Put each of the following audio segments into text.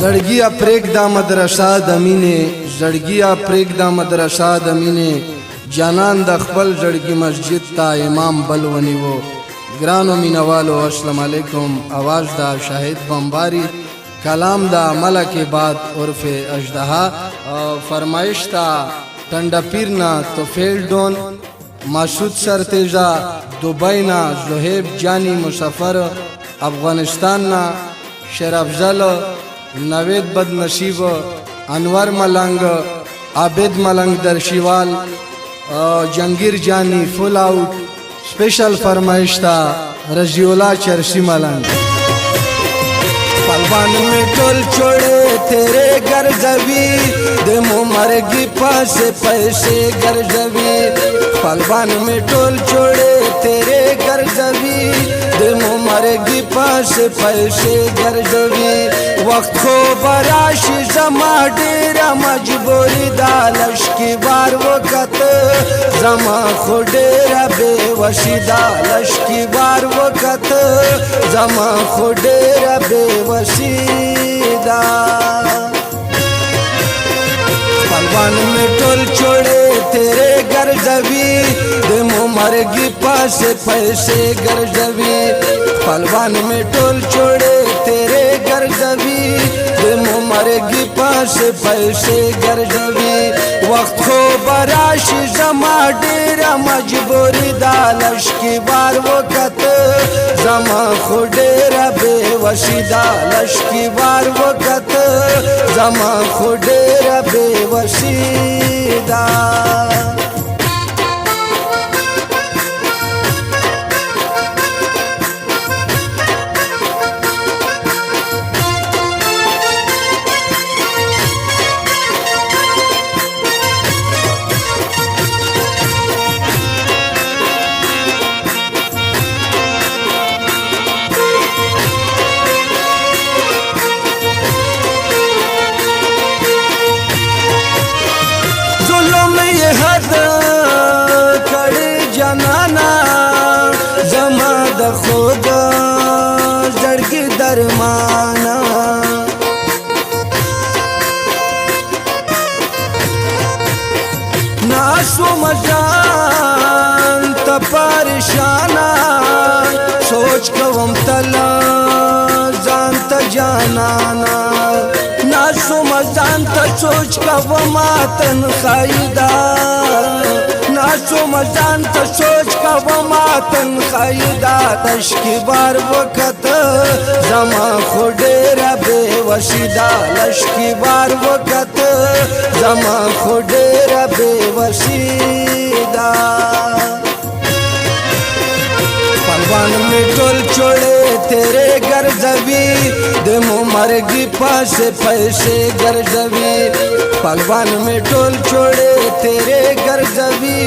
زړګیا پرېږده مدرسه د مینې زړګیا پرېږده مدرسه د مینې جانان د خپل زړګي مسجد ته امام بل ونیو ګرانو مینوالو السلام علیکم आवाज دا شاهد بمباری کلام دا ملک باد عرف اژدها فرمایش تا ټنډه پیرنا توفیل ډون مسعود سرتیزا دبئی نا زهیب جانی مسافر افغانستان نا شیر افضل نوید بد نصیب انور ملنگ عابد ملنگ درشیوال جنگیر جانی فل آؤٹ स्पेशल फरमाइश था रजियोला चरसी मलंग पलवान में टोल छोड़े तेरे घर जबी दे मरगी पास पैसे घर जबी पलवान में टोल छोड़े तेरे घर जबी दे मरगी पास पैसे घर जबी वक्त को बराश जमा डेरा मजबूरी दालश की बार वक़्त जमा खो डेरा बेवशी दालश की बार वक़्त जमा खो डेरा बेवशी दा पलवान में टोल छोड़े तेरे घर जबी दे मरगी पास पैसे घर जबी पलवान में टोल छोड़े तेरे घर जबी दे मरगी पास पैसे घर जबी वक्त को बराश जमा डेरा मजबूरी दालश की बार वक़्त जमा खो डेरा बेवशी दालश की बार वक़्त जमा खो डेरा बेवशी दा खुद जड़गी दरमाना नासो मजान त परेशाना सोच कवम तला जानत जानाना नासो मजान त सोच कवम तन खाइदा नाचो मजान तो सोच का वमातन खाइदा तश्की बार वक़्त जमा खो डेरा बेवशीदा लश्की बार वक़्त जमा खो डेरा बेवशीदा पलवान में टोल छोड़े तेरे घर जबी दे मरगी पास पैसे घर जबी पलवान में टोल छोड़े तेरे घर जबी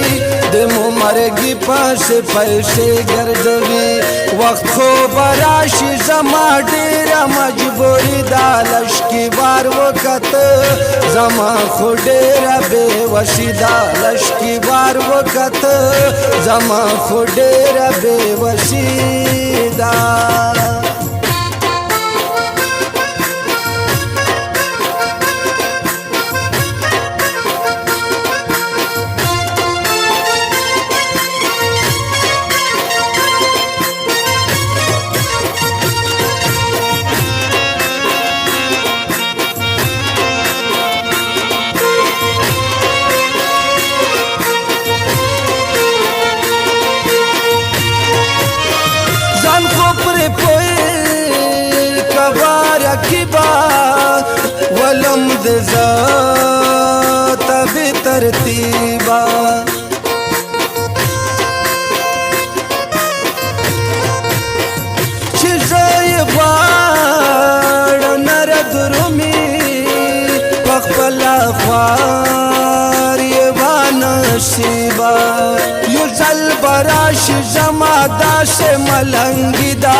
दे मरगी पास पैसे घर जबी वक्त को बराश जमा डेरा मजबूरी दालश की बार वक़्त जमा खो डेरा बेवशी दालश की बार वक़्त जमा खो डेरा बेवशी दा वलम ज़ात बेतरतीबा चिज़ाय बाड़ नरद रुमी पखपला ख्वार ये वानसीबा युजल बराश जमादा से मलंगिदा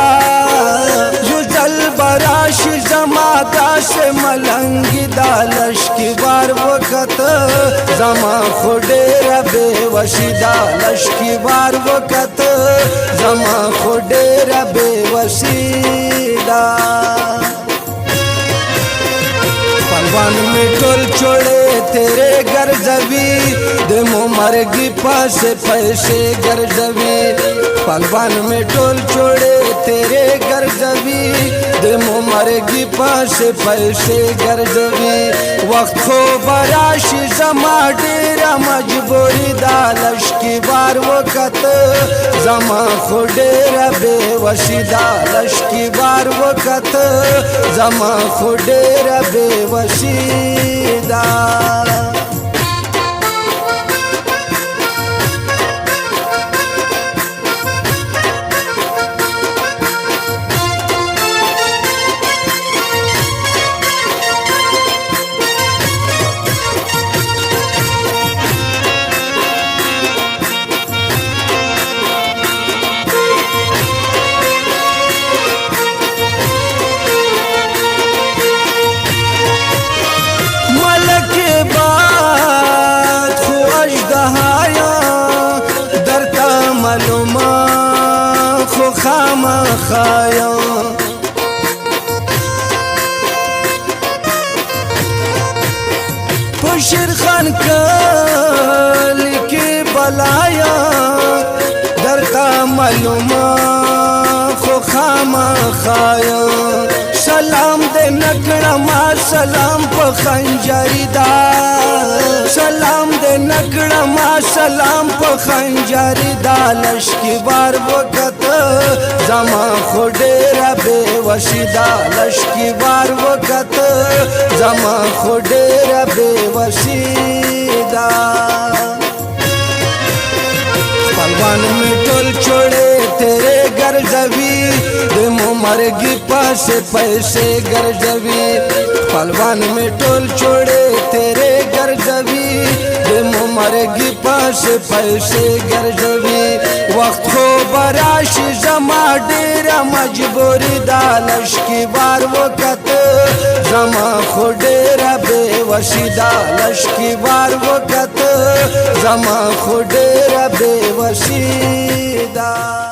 युजल बराश जमादा से मलंगी दालश की बार वक़्त जमा खो डेरा बेवशी दालश की बार वक़्त जमा खो डेरा बेवशी दा पलवान में टोल छोड़े तेरे गर्जवी दे मरगी पास पैसे गर्जवी पलवान में टोल छोड़े तेरे गर्जवी दे मरगी पास पैसे गर्जवी वक्त खो बराशी जमा डेरा मजबूरी दालश की बार वक़्त जमा खो डेरा बेवशी दालश की बार वक़्त जमा खो डेरा बेवशी दा मालूमा खो खामा खाया पुशर खान कल के बलाया डरता मालूमा खो खामा खाया सलाम दे नकड़ा मा सलाम प खंजरी दा सलाम दे नकड़ा मा सलाम प खंजरी दा लश्की बार वक़्त जमा खो डेरा बेवशी दा लश्की बार वक़्त जमा खो डेरा बेवशी दा पलवान में टोल छोड़े तेरे गर्जवी दे मरगी पास पैसे गर्जवी पलवान में टोल छोड़े तेरे गर्जवी दे मरगी पास पैसे गर्जवी वक्त खो बराशी जमा डेरा मजबूरी दालश की बार वक़्त जमा खो डेरा बेवशी दालश की बार वक़्त जमा खो डेरा बेवशी दा